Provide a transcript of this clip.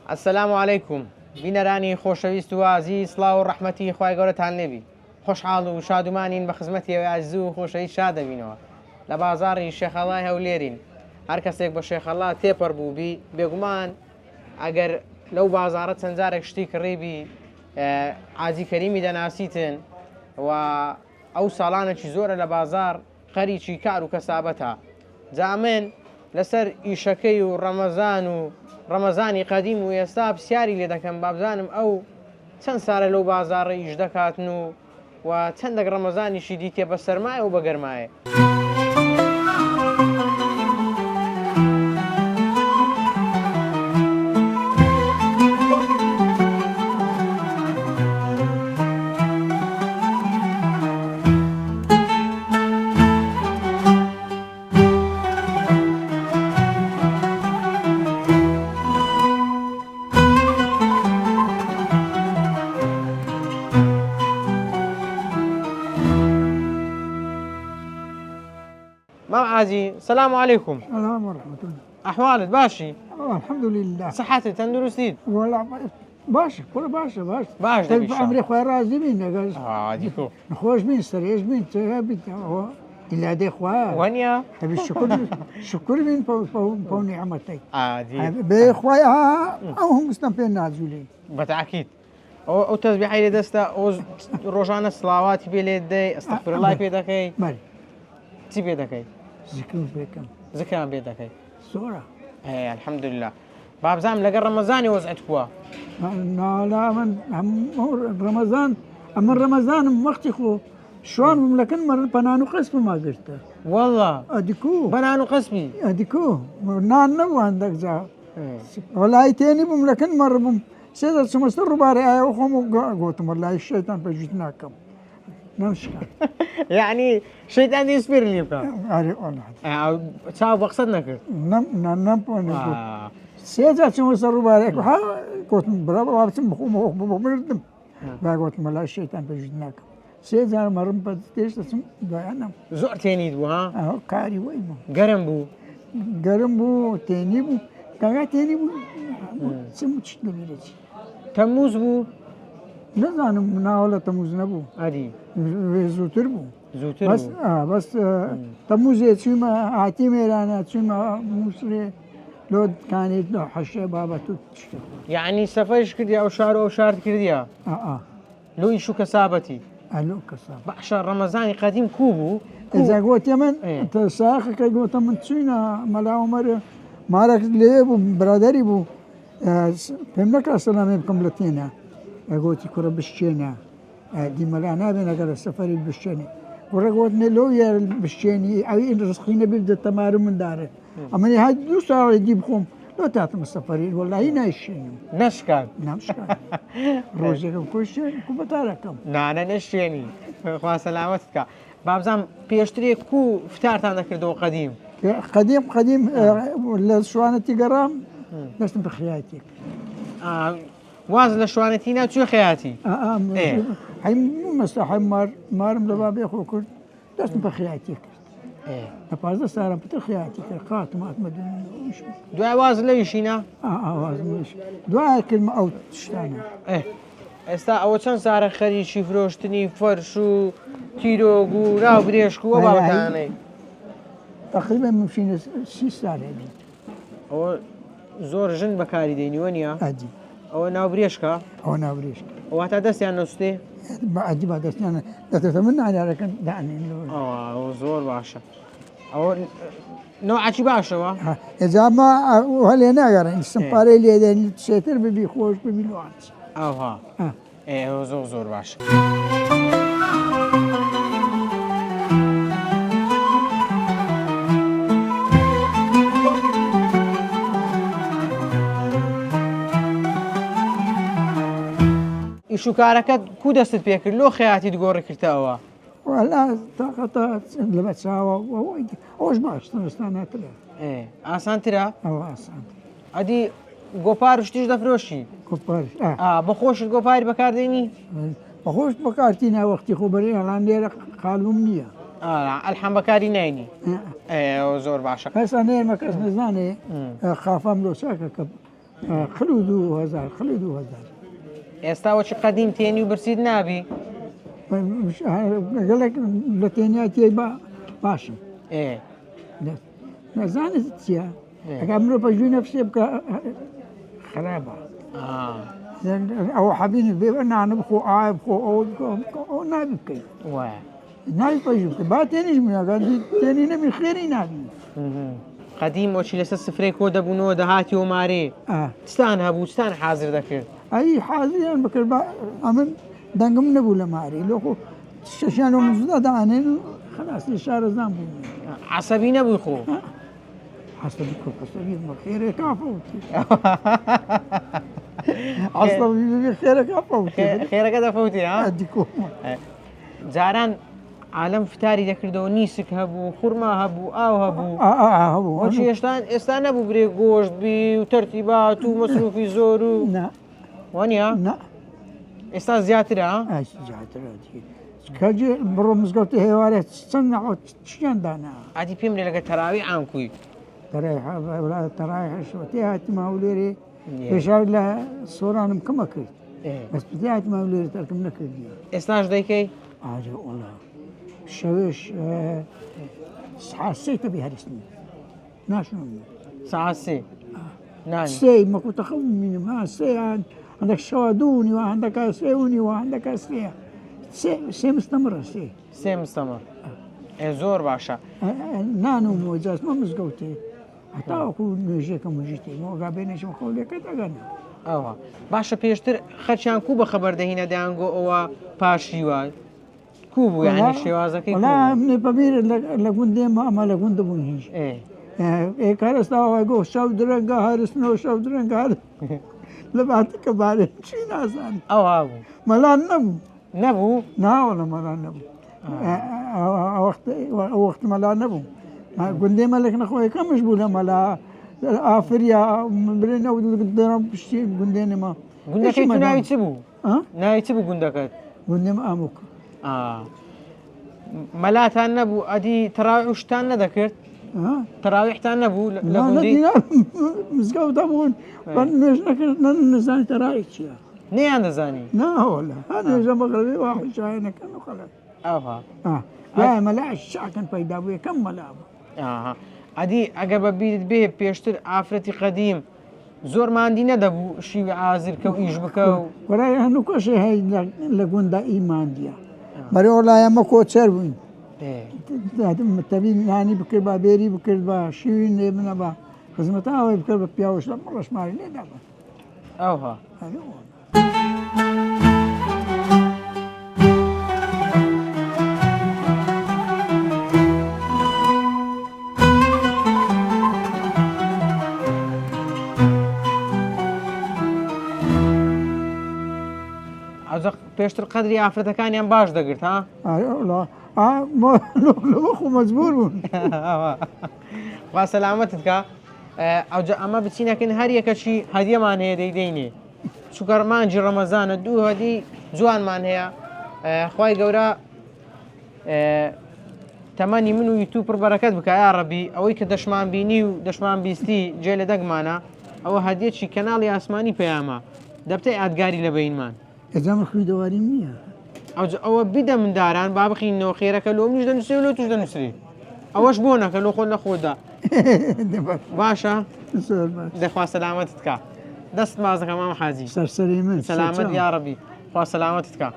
السلام علیکم بینەرانی خۆشەویست و عزیز سڵاو و ڕەحمەتی خوای گەورەتان لێبی خۆشحاڵ و شادومانین بە خزمەتیەوەی عزیز و خۆشەویست شاد دەبینەوە لە بازاڕی شێخەڵای هەولێرین هەر کەسێک بە شێخەڵا تێپەڕ بووبی بێگومان ئەگەر لەو بازاڕە چەند جارێک شتی کڕیبی حاجی کەریمی دەناسیتن و ئەو ساڵانێکی زۆرە لە بازار خەریکی کار و کەسابەتە جا من لەسەر ئیشەکەی و ڕەمەزانی قەدیم و ئێستا پرسیاری لێ دەکەم بابزانم ئەو چەند سارە لەو بازاڕە ئیش دەکاتن و چەندێک ڕەمەزانیشی دیتێ بە سەرمایە و بە گەرمایە. عازي السلام عليكم. السلام ورحمة الله. أحوالك باشي؟ الحمد لله. صحتك تندرستين؟ والله باشا كل باشا باش طيب عمري خويا راضي منك. ديكو نخوش من سريج من تهبت إلا دي خويا. وانيا؟ تبي الشكر من بو نعمتك. دي. بخويا هم مستنفين نازلين. بالتأكيد. أو تسبيح إلى دستا أو روجانا الصلوات بيلدي استغفر الله بيدكي. مالي. تي بيدكي. زكاة بيدكي. صورة. إيه الحمد لله. باب زام لقى رمضان وزعتكوا. لا من رمضان أما رمضان وقت خو شلون لكن مر بنانو قسم ما قلت. والله. أديكو. بنانو قسمي. أديكو. نان نو عندك زا. والله تاني بم لكن مر بم سيد سمستر رباري أيه وخم قلت والله الشيطان بجتناكم. نمشكا. يعني شيطان يسبر لي بقى. أري والله. شاو بقصدنا كده. نم بقول. سيد سمستر رباري قلت برا وابسم بمردم. قلت والله الشيطان بجتناكم. سيد مرم بديش تسم ضيعنا. زور تاني دو ها. كاري وين. قرن بو تاني بو. كذا تاني بو. سموتش نبيرتي. تموز بو. لا أنا مناولة تموز نبو. عادي. زوتر بو. بس بس تموز يتشيما عتيم إيرانا تشيما موسري لود كانت لو حشة بابا تشتغل. يعني سفرش كردي أو شهر كرديا. لو يشو كسابتي. لو كساب. بعشر رمضان قديم كوبو. إذا قلت يمن تساخ كي قلت من تشينا ملاو مر مارك ليبو برادري بو فهمناك السلام بكم لتينا. قلت كرة بشينا دي ملانا بين أجر السفر البشيني ورقوت نلو يا البشيني أي إن رزقنا بيبدأ تمارو من داره أما هاي دو ساعة يجيب خوم لا تعتم السفرين والله هنا الشيء نشكال روزكم كل شيء كوبتاركم نانا نشيني خوا سلامتك بابزام بيشتري كو فتارتان كردو قديم ولا شوانة تجرام لازم بخياتك واز لشوانتينا شو خياتي؟ هاي مستحي مارم لبابي أخو كرد لازم بخياتك. أبغى صار بتخياتك قات ما أتمدن وش. دعاء واز ليشينا؟ واز ليش. دعاء كلمة أو تشتانه. استا أول شان صار خريج فروشتني فرشو تيروغو راو بريشكو وبابتاني. تقريبا ممشين 6 ساعات. أو زور جن بكاري ديني ونيا. أدي. أو ناوبريشكا؟ أو ناوبريشكا. وقت دستي عن نصتي؟ أدي بعد دستي أنا تتمنى على لكن دعني. زور باشا. أو نوع شيء باشا إذا ما وهلنا يعني السفارة اللي هذا تسيطر ببيخوش ببيلوانس. ها. إيه زور باشا. شو كاركت كودست بيكر لو خياتي تقول كرتاوا ولا طاقة لبتساوا وش باش تنستانات له آسان ترى آسان أدي قبارش تيجي دفروشي قبارش بخوش القبار بكارديني بخوش بكارتينا وقتي خبري الآن ليرك خالومنية الحم بكاري نايني زور باشا بس أنا ما كاس نزاني خافم لو ساكك خلو 2000 خلو 2000 ئێستا وەچی قەدیم تێنی و برسید نابی گەلێک لە تێنیاتی باشم ئێ نەزانێت چییە ئەگە مرۆ پەژووی نەفسێ بکە خراپە ئەو حەبینی بێ نانە بخۆ ئایا بخۆ ئەو نابی بکەیت وایە ناوی پەژوو بکە با تێنیش میگەن تێنی نەبی خێری نابی قەدیم وەچی لەسەر سفرەی کۆ دەبوونەوە دەهاتی و مارێ چتان هەبوو چتان حازر دەکرد ئەی حازریان بکرد ئەمن دەنگم نەبوو لە ماری لۆخۆ شەشیان و مزدا دانێن و خلاصی شارەزان بوون عەسەبی نەبووی خۆ حەسەبی کۆکەسەبی خێرێ کافەوتی عەسەبی خێرە کافەوتی خێرەکە دەفەوتی ها دیکۆمە جاران عالم فتاری دەکردەوە نیسک هەبوو خورما هەبوو ئاو هەبوو هەبوو وەچی ئێستا نەبوو برێ گۆشت بی و تەرتیبات و مەسروفی زۆر و وانە ئێستا زیاترە کەجێ بڕۆ مزگەوتی هێوارێت چەند چیان دانا ئادی پێم لێ لەگە تەراوی ئامکوی تەڕای هەشوەتی هاتیمە لێرێ پێشاو لە سۆرانم کەمە کرد بەسپتی هاتیمە لێرە تەرکم نەکردی ئێستاش دەیکەی ئاجە وڵا شەوێش سعات تەبی هەرستنی ناشنم ساعت سێ نانی سێ مەکوتەخەم مینم ها سێیان هەندێک شەوە دوونی وە هەندەکە سێونی وە هەندەکە سێ سێ مستەمڕە سێ مستەمەڕ زۆر باشە نان و مۆجاسمە مزگەوتێ هەتاوەکو نوێژێکە مژیتی مۆگا بێنێشم خەولێکە دەگەنە ئەوە باشە پێشتر خەرچیان کوو بە خەبەر دەهینە دەیانگۆ ئەوە پاشیوە کوو بوو یانی شێوازەکەی منێ بەبیر لە گوندێمە ئەمە لە گوند بوون هیچ ئێکارستاوای گۆ شەو درەنگە هەرستنەوە شەو درەنگە لە باتەکە بارێ چی نازان ئەوە بوو مەلان نەبوو نەبوو ناوە لە مەلان نەبوو وەخت مەلان نەبوو گوندێ مەلێک نەخۆی کەمش بوو لە مەلا ئافریا برێنە دەڕم پشتی گوندێنێمە گوندەکەی ناوی چ بوو ناوی چ بوو گوندەکەت گوندێم ئاموک مەلاتان نەبوو ئەدی تەراوی شتان نەدەکرد تەراویحتان نەبوو لە گوندی مزگەوتە بوون نوێژ نەکرد نەزانی تەراوی چییە نەیان دەزانی ناوەڵە هە نوێژە مەغربی وا حوشایەنەکەن و خەڵک ئەوها لای مەلاش شاکەن پەیدا بوو یەکەم مەلا بوو ئەدی ئەگەر بەبیرت بێ پێشتر ئافرەتی قەدیم زۆر ماندی نەدەبوو شیوی ئازرکە و ئیش بکە و وەرای هەنوو کەشێ هەی لە گوندا ئیماندیە بەرەوە لایەمە کۆچەر بووین تەبی نانی بکرد بە بێری بکرد بە شیوی لێ منە بە خزمەتە ئەوەی بکرد بە پیاوەش لە مەڵەشماری لێدا بە ئەوها پێشتر قەدری ئافرەتەکانیان باش دەگرت ها خۆ مەجبور بوون وا سەلامەتت کە ئەمە بچینەکەن هەر یەکەچی هەدیەمان هەیە دەیدەینێ چووکە مانجی ڕەمەزانە دوو هەدی جوانمان هەیە خوای گەورە تەمەنی من و یوتیوب پڕ بەرەکەت بکە یا ڕەبی ئەوەی کە دەشمان بینی و دەشمان بیستی جێ لە دەگمانە ئەوە هەدیەکی کەناڵی ئاسمانی پەیامە دەبتەی ئاگاری لە بەینمان ئەجامە خوی دەواریم نییە ئەوە بیدە منداران با بخینەوە خێرەکە لۆ منیش دەنووسێ و لۆ توش دەنووسری ئەوەش بۆ نەکە لۆ خۆت لە خۆدا باشە دەخوا سەلامەتت کە دەست مازەکە مام حاجی سەرسەری من سەلامەت یا ڕەبی خوا سەلامەتت کە